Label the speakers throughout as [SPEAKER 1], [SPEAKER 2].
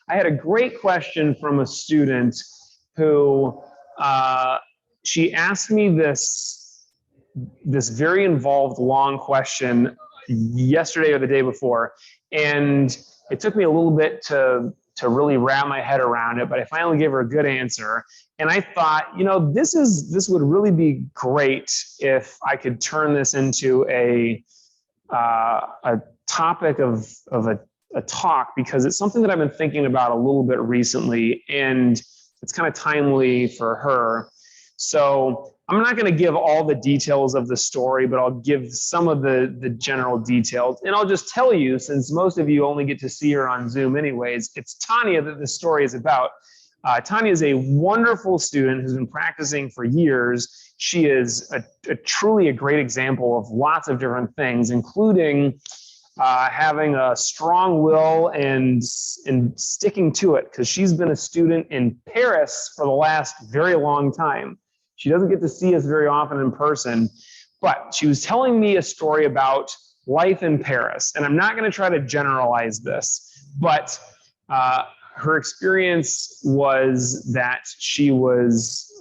[SPEAKER 1] I had a great question from a student who she asked me this very involved, long question yesterday or the day before, and it took me a little bit to really wrap my head around it, but I finally gave her a good answer. And I thought, this would really be great if I could turn this into a topic of a talk, because it's something that I've been thinking about a little bit recently, and it's kind of timely for her. So I'm not going to give all the details of the story, but I'll give some of the general details. And I'll just tell you, since most of you only get to see her on Zoom anyways, it's Tanya that this story is about. Tanya is a wonderful student who's been practicing for years. She is truly a great example of lots of different things, including having a strong will and sticking to it, because she's been a student in Paris for the last very long time. She doesn't get to see us very often in person, but she was telling me a story about life in Paris. And I'm not going to try to generalize this, but her experience was that she was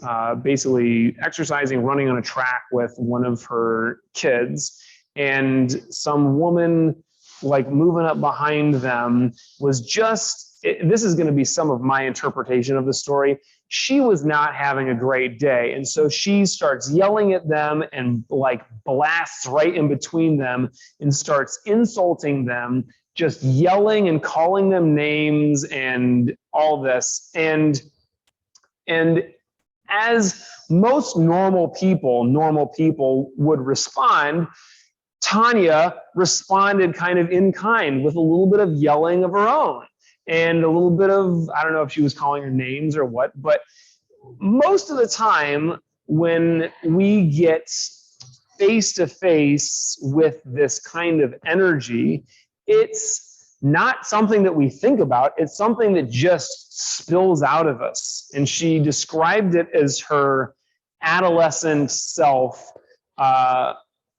[SPEAKER 1] basically exercising, running on a track with one of her kids, and some woman like moving up behind them was just, this is going to be some of my interpretation of the story. She was not having a great day. And so she starts yelling at them and like blasts right in between them and starts insulting them, just yelling and calling them names and all this. And as most normal people would respond, Tanya responded kind of in kind with a little bit of yelling of her own and a little bit of, I don't know if she was calling her names or what, but most of the time when we get face to face with this kind of energy, it's not something that we think about. It's something that just spills out of us. And she described it as her adolescent self.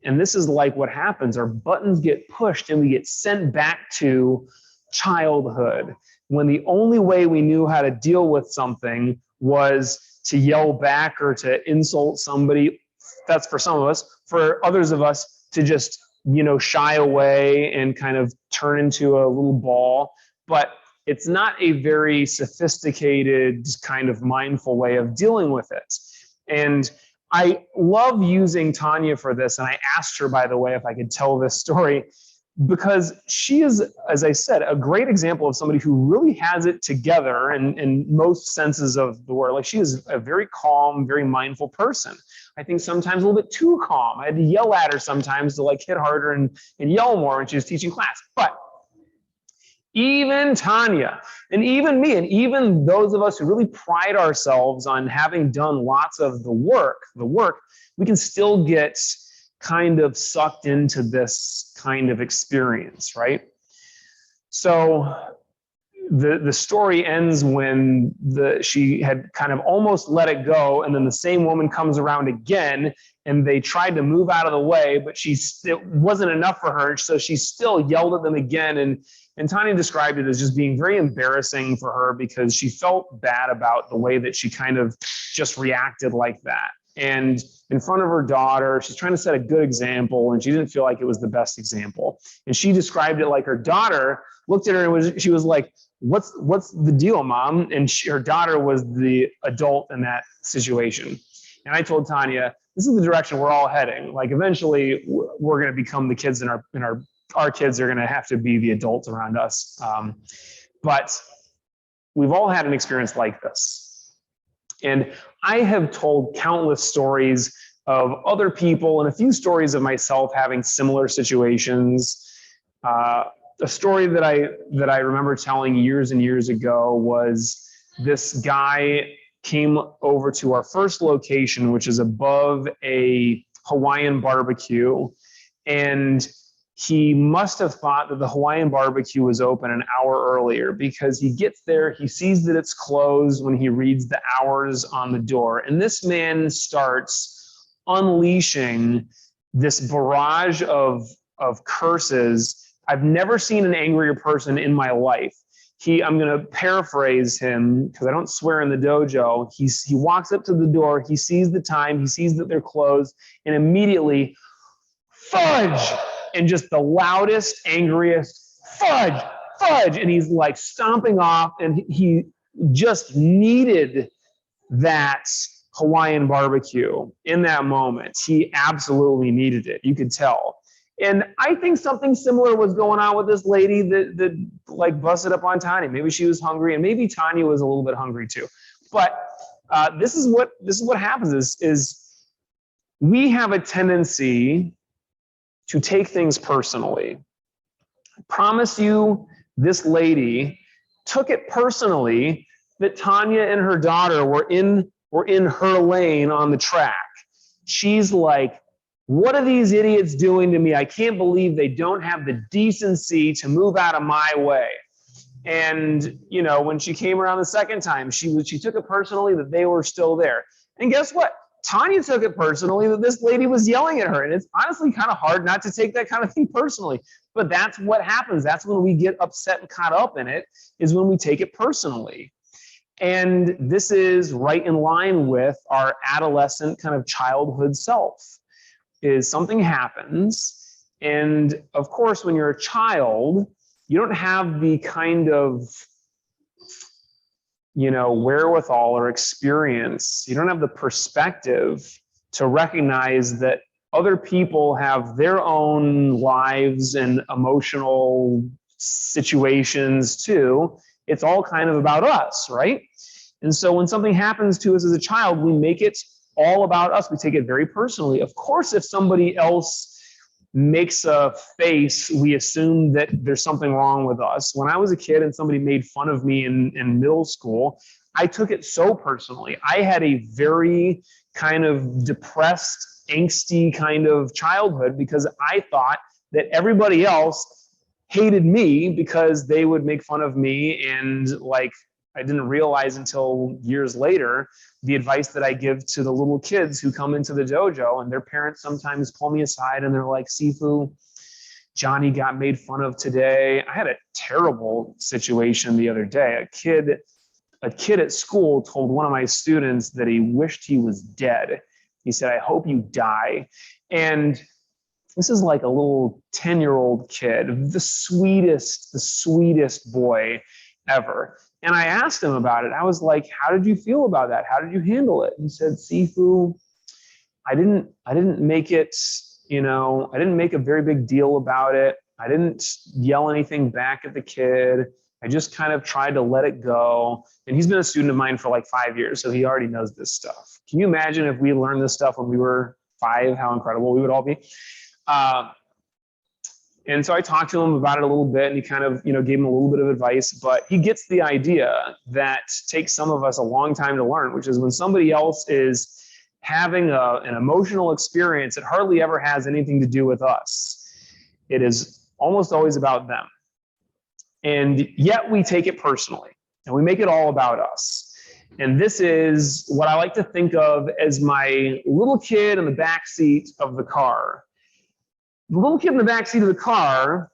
[SPEAKER 1] And this is like what happens. Our buttons get pushed and we get sent back to childhood, when the only way we knew how to deal with something was to yell back or to insult somebody. That's for some of us. For others of us, to just, shy away and kind of turn into a little ball. But it's not a very sophisticated kind of mindful way of dealing with it. And I love using Tanya for this. And I asked her, by the way, if I could tell this story, because she is, as I said, a great example of somebody who really has it together in most senses of the word. Like, she is a very calm, very mindful person. I think sometimes a little bit too calm. I had to yell at her sometimes to like hit harder and yell more when she was teaching class. But even Tanya and even me and even those of us who really pride ourselves on having done lots of the work, we can still get kind of sucked into this kind of experience, right? So the story ends when she had kind of almost let it go, and then the same woman comes around again, and they tried to move out of the way, but it wasn't enough for her, so she still yelled at them again. And Tanya described it as just being very embarrassing for her, because she felt bad about the way that she kind of just reacted like that. And in front of her daughter, she's trying to set a good example, and she didn't feel like it was the best example. And she described it like her daughter looked at her and she was like, what's the deal, Mom? And her daughter was the adult in that situation. And I told Tanya, this is the direction we're all heading. Like, eventually we're going to become the kids in our kids are going to have to be the adults around us. But we've all had an experience like this. And I have told countless stories of other people and a few stories of myself having similar situations. A story that I remember telling years and years ago was this guy came over to our first location, which is above a Hawaiian barbecue, and he must have thought that the Hawaiian barbecue was open an hour earlier, because he gets there, he sees that it's closed when he reads the hours on the door. And this man starts unleashing this barrage of curses. I've never seen an angrier person in my life. I'm going to paraphrase him because I don't swear in the dojo. He walks up to the door. He sees the time. He sees that they're closed, and immediately, fudge, and just the loudest, angriest fudge, fudge. And he's like stomping off, and he just needed that Hawaiian barbecue in that moment. He absolutely needed it. You could tell. And I think something similar was going on with this lady that like busted up on Tanya. Maybe she was hungry, and maybe Tanya was a little bit hungry too. But this is what happens is we have a tendency to take things personally. I promise you, this lady took it personally that Tanya and her daughter were in her lane on the track. She's like, what are these idiots doing to me? I can't believe they don't have the decency to move out of my way. And, you know, when she came around the second time, she took it personally that they were still there. And guess what? Tanya took it personally that this lady was yelling at her. And it's honestly kind of hard not to take that kind of thing personally. But that's what happens. That's when we get upset and caught up in it, is when we take it personally. And this is right in line with our adolescent kind of childhood self. Is something happens, and of course, when you're a child, you don't have the kind of, you know, wherewithal or experience. You don't have the perspective to recognize that other people have their own lives and emotional situations too. It's all kind of about us, right? And so when something happens to us as a child, we make it all about us. We take it very personally. Of course, if somebody else makes a face, we assume that there's something wrong with us. When I was a kid and somebody made fun of me in middle school, I took it so personally. I had a very kind of depressed, angsty kind of childhood because I thought that everybody else hated me because they would make fun of me, and like, I didn't realize until years later the advice that I give to the little kids who come into the dojo, and their parents sometimes pull me aside and they're like, Sifu, Johnny got made fun of today. I had a terrible situation the other day. A kid at school told one of my students that he wished he was dead. He said, I hope you die. And this is like a little 10-year-old kid, the sweetest boy ever. And I asked him about it. I was like, how did you feel about that? How did you handle it? He said, Sifu, I didn't make it, you know, I didn't make a very big deal about it. I didn't yell anything back at the kid. I just kind of tried to let it go. And he's been a student of mine for like 5 years, so he already knows this stuff. Can you imagine if we learned this stuff when we were 5, how incredible we would all be? And so I talked to him about it a little bit, and he kind of, you know, gave him a little bit of advice, but he gets the idea that takes some of us a long time to learn, which is when somebody else is having an emotional experience, it hardly ever has anything to do with us. It is almost always about them. And yet we take it personally and we make it all about us. And this is what I like to think of as my little kid in the back seat of the car. The little kid in the backseat of the car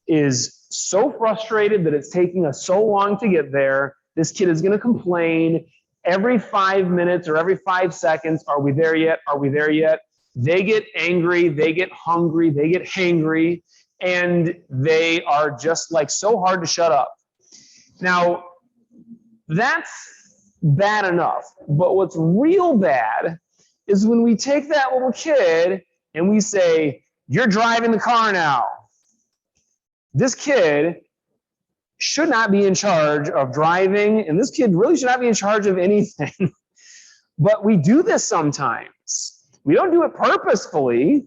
[SPEAKER 1] is so frustrated that it's taking us so long to get there. This kid is going to complain every 5 minutes or every 5 seconds. Are we there yet? Are we there yet? They get angry. They get hungry. They get hangry. And they are just like so hard to shut up. Now, that's bad enough. But what's real bad is when we take that little kid and we say, you're driving the car now. This kid should not be in charge of driving, and this kid really should not be in charge of anything. But we do this sometimes. We don't do it purposefully.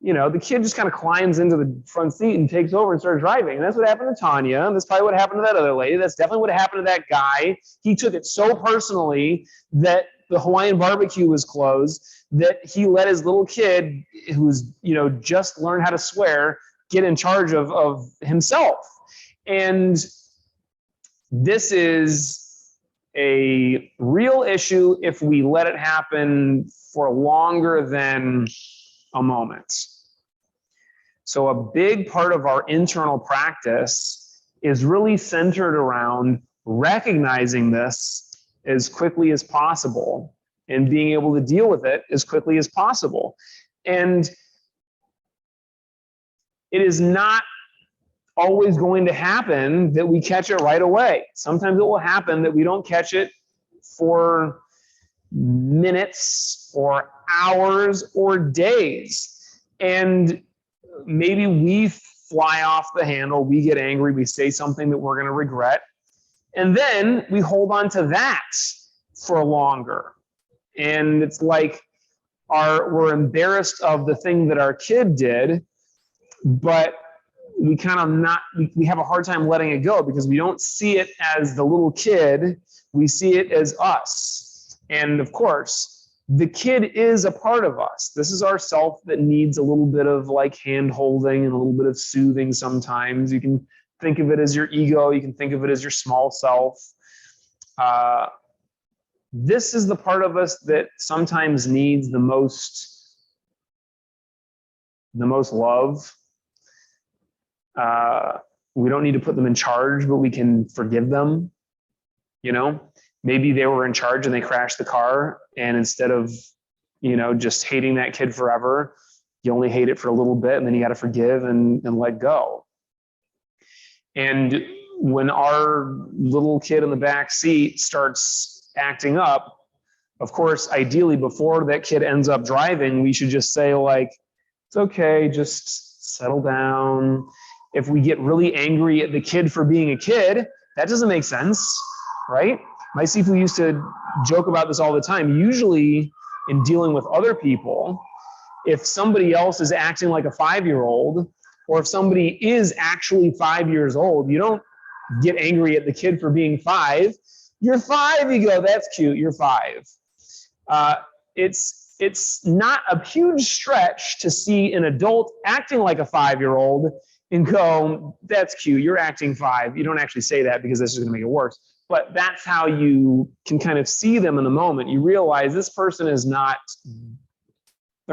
[SPEAKER 1] You know, the kid just kind of climbs into the front seat and takes over and starts driving. And that's what happened to Tanya. And that's probably what happened to that other lady. That's definitely what happened to that guy. He took it so personally that the Hawaiian barbecue was closed, that he let his little kid, who's, you know, just learned how to swear, get in charge of himself. And this is a real issue if we let it happen for longer than a moment. So a big part of our internal practice is really centered around recognizing this as quickly as possible and being able to deal with it as quickly as possible. And it is not always going to happen that we catch it right away. Sometimes it will happen that we don't catch it for minutes or hours or days. And maybe we fly off the handle, we get angry, we say something that we're going to regret. And then we hold on to that for longer. And it's like we're embarrassed of the thing that our kid did, but we kind of we have a hard time letting it go because we don't see it as the little kid, we see it as us. And of course, the kid is a part of us. This is our self that needs a little bit of like hand holding and a little bit of soothing sometimes. You can think of it as your ego, you can think of it as your small self. This is the part of us that sometimes needs the most love. We don't need to put them in charge, but we can forgive them. You know, maybe they were in charge and they crashed the car, and instead of, just hating that kid forever, you only hate it for a little bit, and then you got to forgive and let go. And when our little kid in the back seat starts acting up, of course, ideally, before that kid ends up driving, we should just say, like, it's okay, just settle down. If we get really angry at the kid for being a kid, that doesn't make sense, right? My Sifu used to joke about this all the time. Usually in dealing with other people, if somebody else is acting like a 5-year-old, or if somebody is actually 5 years old, you don't get angry at the kid for being 5. You're 5, you go, that's cute, you're 5. It's not a huge stretch to see an adult acting like a 5-year-old and go, that's cute, you're acting 5. You don't actually say that because this is going to make it worse. But that's how you can kind of see them in the moment. You realize this person they're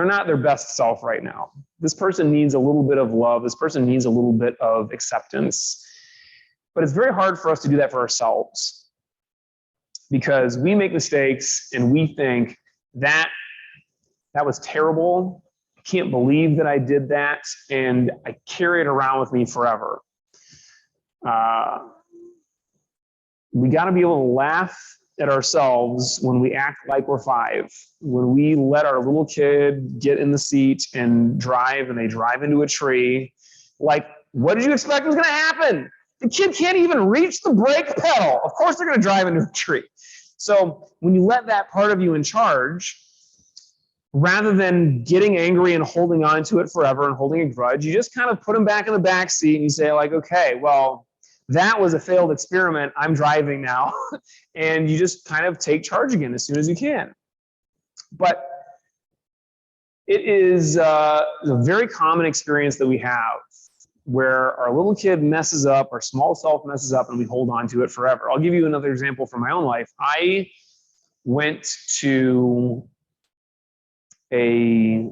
[SPEAKER 1] not their best self right now. This person needs a little bit of love. This person needs a little bit of acceptance. But it's very hard for us to do that for ourselves because we make mistakes and we think that was terrible. I can't believe that I did that, and I carry it around with me forever. We got to be able to laugh at ourselves when we act like we're 5, when we let our little kid get in the seat and drive, and they drive into a tree. Like, what did you expect was going to happen? The kid can't even reach the brake pedal. Of course they're going to drive into a tree. So when you let that part of you in charge, rather than getting angry and holding on to it forever and holding a grudge, you just kind of put them back in the back seat and you say, like, okay, well, that was a failed experiment. I'm driving now. And you just kind of take charge again as soon as you can. But it is a very common experience that we have where our little kid messes up, our small self messes up, and we hold on to it forever. I'll give you another example from my own life. I went to a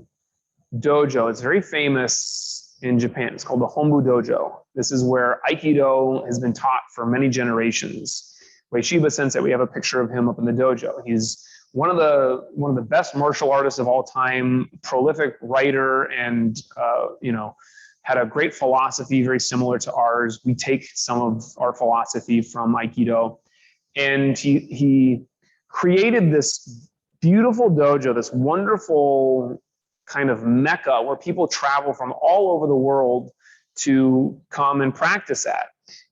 [SPEAKER 1] dojo. It's very famous in Japan. It's called the Hombu Dojo. This is where Aikido has been taught for many generations. Ueshiba Sensei, we have a picture of him up in the dojo. He's one of the best martial artists of all time, prolific writer, and had a great philosophy very similar to ours. We take some of our philosophy from Aikido, and he created this beautiful dojo, this wonderful kind of mecca where people travel from all over the world to come and practice at.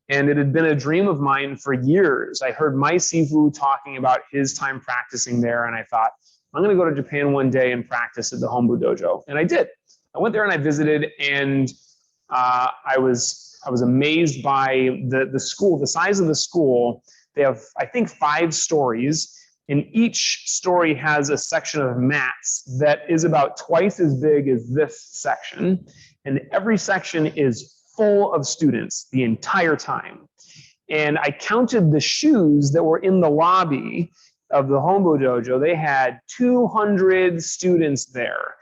[SPEAKER 1] And it had been a dream of mine for years. I heard my Sifu talking about his time practicing there, and I thought, I'm going to go to Japan one day and practice at the Hombu Dojo. And I did. I went there and I visited, and I was amazed by the school, the size of the school. They have, I think, 5 stories, and each story has a section of mats that is about twice as big as this section. And every section is full of students the entire time. And I counted the shoes that were in the lobby of the Hombu Dojo. They had 200 students there.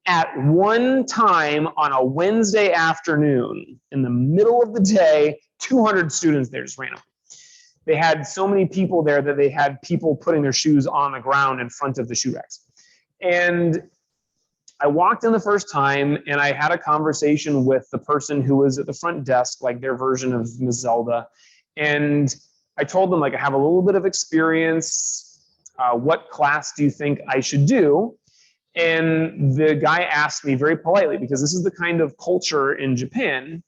[SPEAKER 1] at one time on a Wednesday afternoon, in the middle of the day, 200 students there just randomly. They had so many people there that they had people putting their shoes on the ground in front of the shoe racks. And I walked in the first time and I had a conversation with the person who was at the front desk, like their version of Ms. Zelda. And I told them, like, I have a little bit of experience. What class do you think I should do? And the guy asked me very politely, because this is the kind of culture in Japan.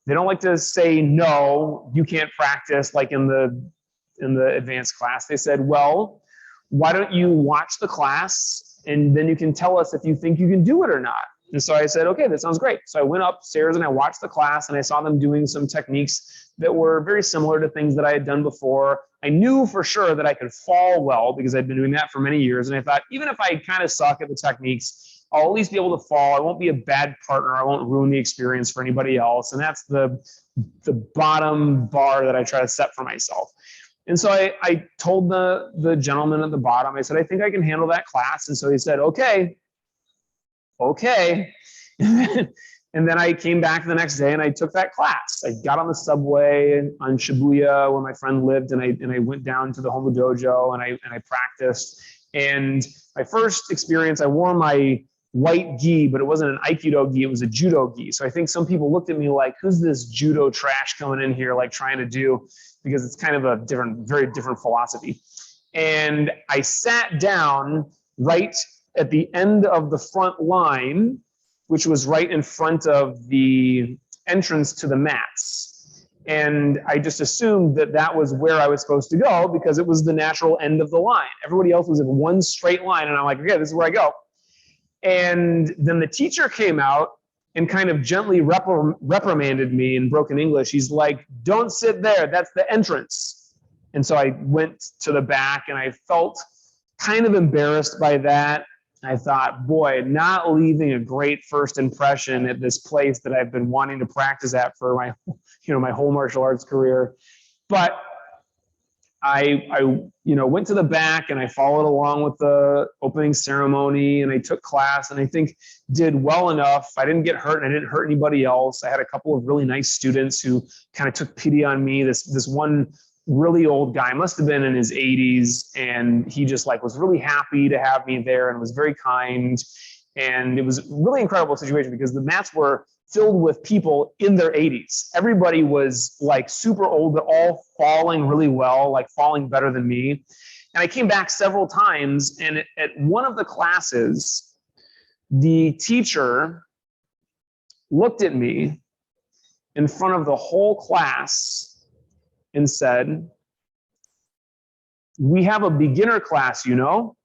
[SPEAKER 1] They don't like to say, no, you can't practice like in the advanced class. They said, well, why don't you watch the class and then you can tell us if you think you can do it or not. And so I said, okay, that sounds great. So I went upstairs and I watched the class and I saw them doing some techniques that were very similar to things that I had done before. I knew for sure that I could fall well because I'd been doing that for many years. And I thought, even if I kind of suck at the techniques, I'll at least be able to fall. I won't be a bad partner. I won't ruin the experience for anybody else. And that's the bottom bar that I try to set for myself. And so I told the gentleman at the bottom, I said, I think I can handle that class. And so he said, okay. And then I came back the next day and I took that class. I got on the subway on Shibuya where my friend lived, and I went down to the Hombu Dojo and I practiced. And my first experience, I wore my white gi, but it wasn't an Aikido gi, it was a judo gi. So I think some people looked at me like, who's this judo trash coming in here, like trying to do, because it's kind of a different, very different philosophy. And I sat down right at the end of the front line, which was right in front of the entrance to the mats. And I just assumed that that was where I was supposed to go because it was the natural end of the line. Everybody else was in one straight line. And I'm like, okay, this is where I go. And then the teacher came out and kind of gently reprimanded me in broken English. He's like, don't sit there, that's the entrance. And so I went to the back and I felt kind of embarrassed by that. I thought, boy, not leaving a great first impression at this place that I've been wanting to practice at for my whole martial arts career. But I went to the back and I followed along with the opening ceremony and I took class and I think did well enough. I didn't get hurt and I didn't hurt anybody else. I had a couple of really nice students who kind of took pity on me. This one really old guy, must have been in his 80s, and he just like was really happy to have me there and was very kind. And it was a really incredible situation because the mats were filled with people in their 80s. Everybody was like super old, but all falling really well, like falling better than me. And I came back several times, and at one of the classes, the teacher looked at me in front of the whole class and said, we have a beginner class, you know?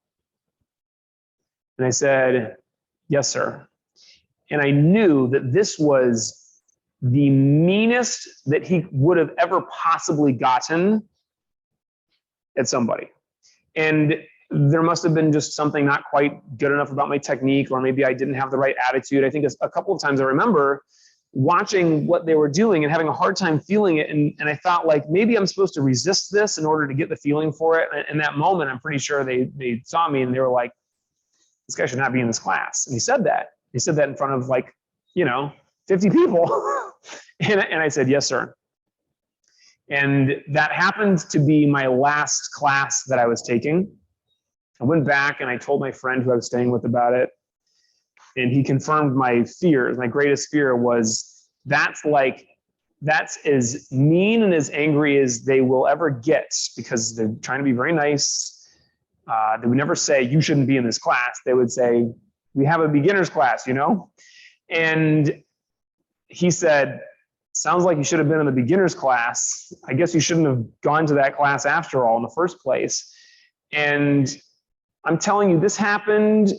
[SPEAKER 1] And I said, yes, sir. And I knew that this was the meanest that he would have ever possibly gotten at somebody. And there must have been just something not quite good enough about my technique, or maybe I didn't have the right attitude. I think a couple of times I remember watching what they were doing and having a hard time feeling it. And I thought, like, maybe I'm supposed to resist this in order to get the feeling for it. And in that moment, I'm pretty sure they saw me and they were like, this guy should not be in this class. And he said that. He said that in front of 50 people. and I said, yes, sir. And that happened to be my last class that I was taking. I went back and I told my friend who I was staying with about it. And he confirmed my fears. My greatest fear was that's as mean and as angry as they will ever get, because they're trying to be very nice. They would never say, you shouldn't be in this class. They would say, we have a beginner's class, you know? And he said, sounds like you should have been in the beginner's class. I guess you shouldn't have gone to that class after all in the first place. And I'm telling you, this happened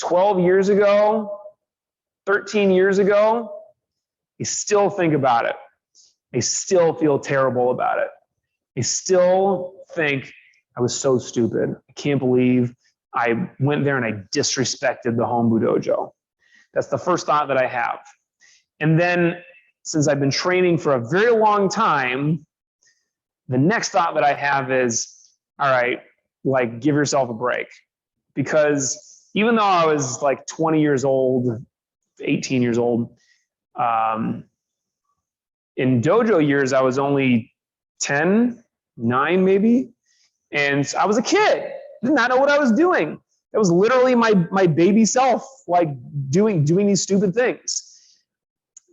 [SPEAKER 1] 12 years ago, 13 years ago. I still think about it. I still feel terrible about it. I still think I was so stupid. I can't believe I went there and I disrespected the Hombu Dojo. That's the first thought that I have. And then, since I've been training for a very long time, the next thought that I have is, all right, like, give yourself a break. Because even though I was like 20 years old, 18 years old, in dojo years, I was only 10, 9 maybe. And I was a kid, did not know what I was doing. It was literally my baby self, like doing these stupid things.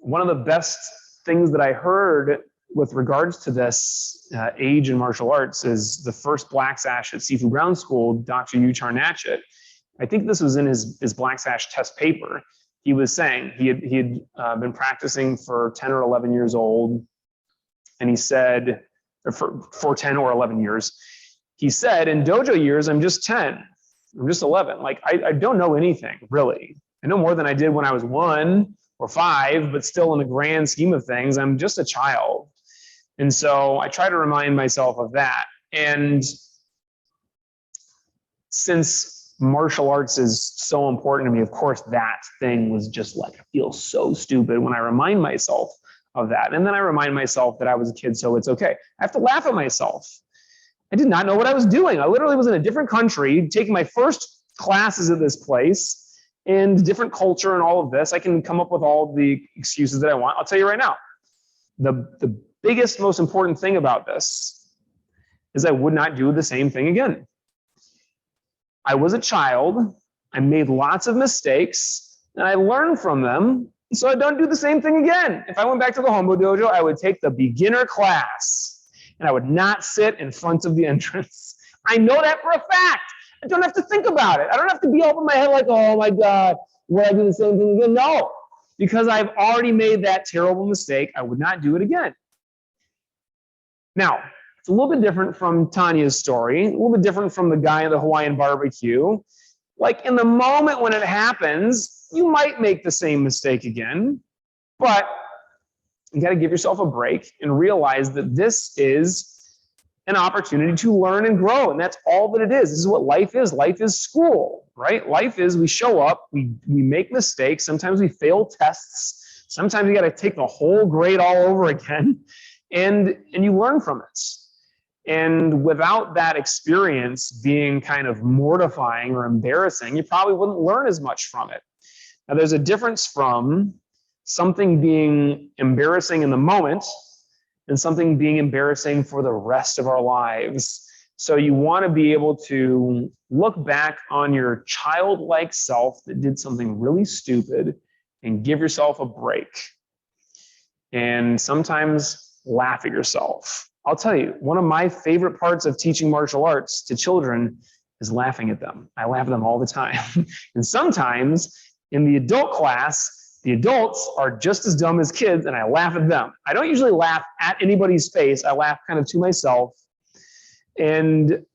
[SPEAKER 1] One of the best things that I heard with regards to this age in martial arts is the first Black Sash at Sifu Ground School, Dr. Yu Charnachet. I think this was in his Black Sash test paper. He was saying he had been practicing for 10 or 11 years old. And he said, for 10 or 11 years, he said, in dojo years, I'm just 10. I'm just 11. Like, I don't know anything, really. I know more than I did when I was 1 or 5, but still in the grand scheme of things, I'm just a child. And so I try to remind myself of that. And since martial arts is so important to me, of course, that thing was just like, I feel so stupid when I remind myself of that. And then I remind myself that I was a kid, so it's okay. I have to laugh at myself. I did not know what I was doing. I literally was in a different country, taking my first classes at this place, and different culture and all of this. I can come up with all the excuses that I want. I'll tell you right now, the biggest, most important thing about this is I would not do the same thing again. I was a child. I made lots of mistakes, and I learned from them, so I don't do the same thing again. If I went back to the Hombo Dojo, I would take the beginner class, and I would not sit in front of the entrance. I know that for a fact. I don't have to think about it. I don't have to be up in my head like, oh my God, will I do the same thing again? No, because I've already made that terrible mistake. I would not do it again. Now, it's a little bit different from Tanya's story, a little bit different from the guy at the Hawaiian barbecue. Like, in the moment when it happens, you might make the same mistake again, but you got to give yourself a break and realize that this is an opportunity to learn and grow. And that's all that it is. This is what life is. Life is school, right? Life is, we show up, we make mistakes. Sometimes we fail tests. Sometimes you got to take the whole grade all over again, and you learn from it. And without that experience being kind of mortifying or embarrassing, you probably wouldn't learn as much from it. Now, there's a difference from something being embarrassing in the moment and something being embarrassing for the rest of our lives. So you want to be able to look back on your childlike self that did something really stupid and give yourself a break. And sometimes laugh at yourself. I'll tell you, one of my favorite parts of teaching martial arts to children is laughing at them. I laugh at them all the time. And sometimes in the adult class, the adults are just as dumb as kids, and I laugh at them. I don't usually laugh at anybody's face. I laugh kind of to myself. And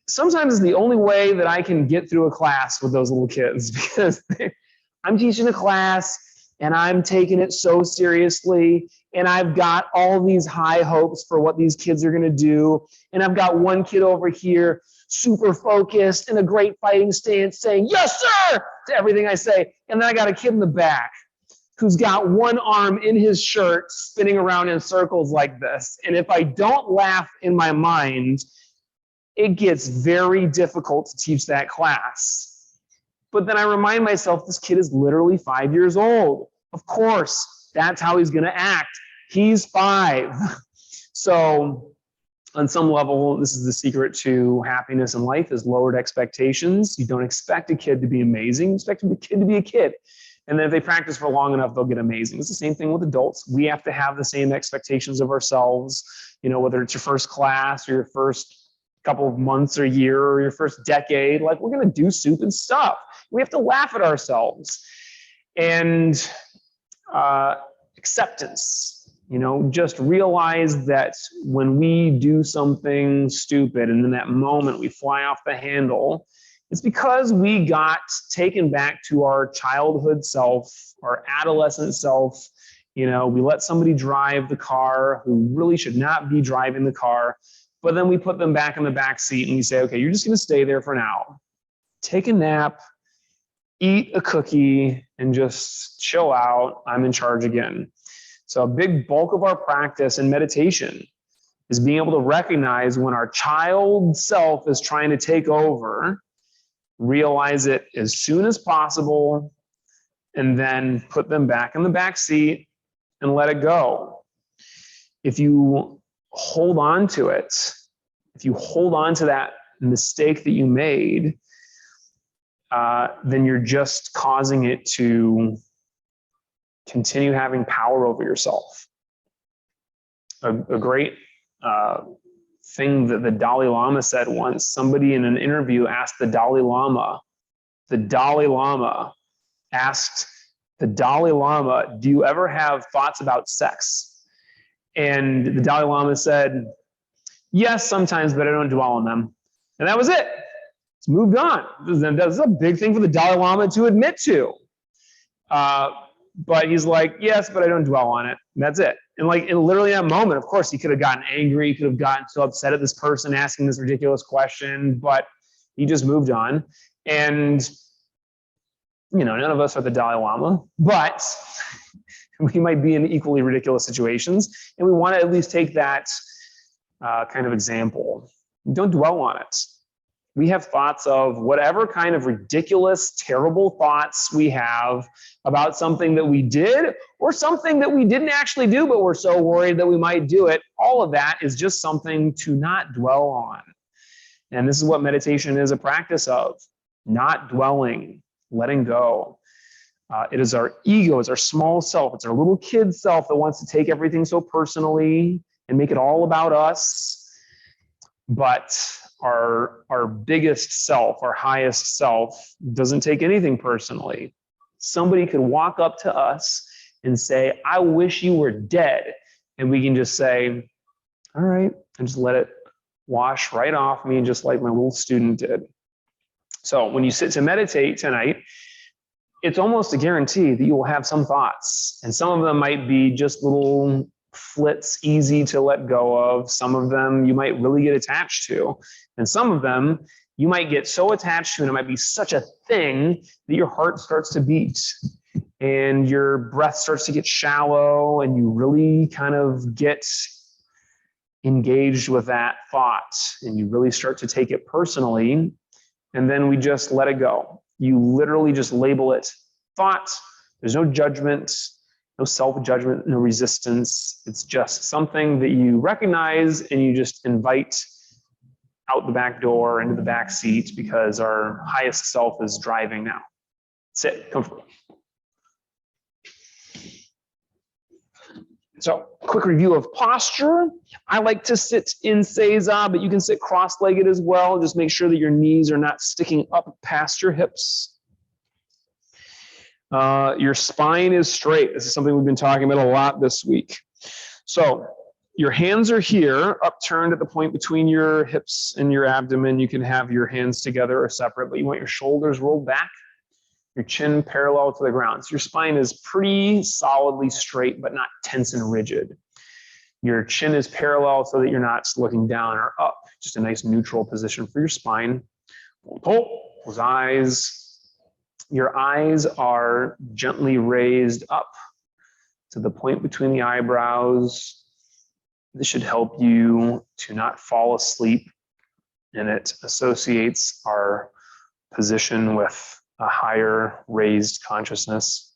[SPEAKER 1] sometimes it's the only way that I can get through a class with those little kids, because I'm teaching a class and I'm taking it so seriously, and I've got all these high hopes for what these kids are going to do. And I've got one kid over here super focused in a great fighting stance saying, yes, sir, to everything I say. And then I got a kid in the back who's got one arm in his shirt spinning around in circles like this. And if I don't laugh in my mind, it gets very difficult to teach that class. But then I remind myself, this kid is literally 5 years old. Of course, that's how he's going to act. He's 5. So on some level, this is the secret to happiness in life, is lowered expectations. You don't expect a kid to be amazing. You expect a kid to be a kid. And then if they practice for long enough, they'll get amazing. It's the same thing with adults. We have to have the same expectations of ourselves, you know, whether it's your first class or your first couple of months or year or your first decade. Like, we're going to do stupid stuff. We have to laugh at ourselves. And acceptance, you know, just realize that when we do something stupid and in that moment we fly off the handle, it's because we got taken back to our childhood self, our adolescent self. You know, we let somebody drive the car who really should not be driving the car, but then we put them back in the back seat and we say, okay, you're just going to stay there for now. Take a nap, eat a cookie, and just chill out. I'm in charge again. So a big bulk of our practice in meditation is being able to recognize when our child self is trying to take over, realize it as soon as possible, and then put them back in the back seat and let it go. If you hold on to it, if you hold on to that mistake that you made, then you're just causing it to continue having power over yourself. A great thing that the Dalai Lama said once, somebody in an interview asked the Dalai Lama asked the Dalai Lama, do you ever have thoughts about sex? And the Dalai Lama said, yes, sometimes, but I don't dwell on them. And that was it. It's moved on. That's a big thing for the Dalai Lama to admit to. But he's like, yes, but I don't dwell on it. And that's it. And like in literally that moment, of course, he could have gotten angry. He could have gotten so upset at this person asking this ridiculous question, but he just moved on. And, you know, none of us are the Dalai Lama, but we might be in equally ridiculous situations. And we want to at least take that kind of example. Don't dwell on it. We have thoughts of whatever kind of ridiculous, terrible thoughts we have about something that we did or something that we didn't actually do, but we're so worried that we might do it. All of that is just something to not dwell on. And this is what meditation is a practice of, not dwelling, letting go. It is our ego, it's our small self, it's our little kid self that wants to take everything so personally and make it all about us. But our biggest self, our highest self, doesn't take anything personally. Somebody could walk up to us and say, I wish you were dead. And we can just say, all right, and just let it wash right off me, just like my little student did. So when you sit to meditate tonight, it's almost a guarantee that you will have some thoughts. And some of them might be just little flits, easy to let go of. Some of them you might really get attached to. And some of them you might get so attached to, and it might be such a thing that your heart starts to beat and your breath starts to get shallow and you really kind of get engaged with that thought and you really start to take it personally. And then we just let it go. You literally just label it thought. There's no judgment, no self-judgment, no resistance. It's just something that you recognize and you just invite out the back door into the back seat because our highest self is driving now. Sit comfortably. So, quick review of posture. I like to sit in Seiza, but you can sit cross-legged as well. Just make sure that your knees are not sticking up past your hips. Your spine is straight. This is something we've been talking about a lot this week. So your hands are here, upturned at the point between your hips and your abdomen. You can have your hands together or separate, but you want your shoulders rolled back, your chin parallel to the ground. So your spine is pretty solidly straight, but not tense and rigid. Your chin is parallel so that you're not looking down or up. Just a nice neutral position for your spine. Close eyes. Your eyes are gently raised up to the point between the eyebrows. This should help you to not fall asleep, and it associates our position with a higher raised consciousness.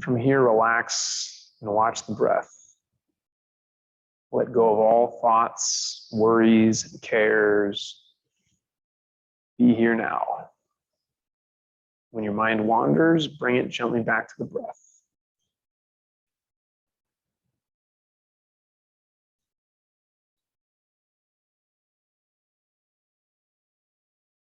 [SPEAKER 1] From here, relax and watch the breath. Let go of all thoughts, worries, and cares. Be here now. When your mind wanders, bring it gently back to the breath.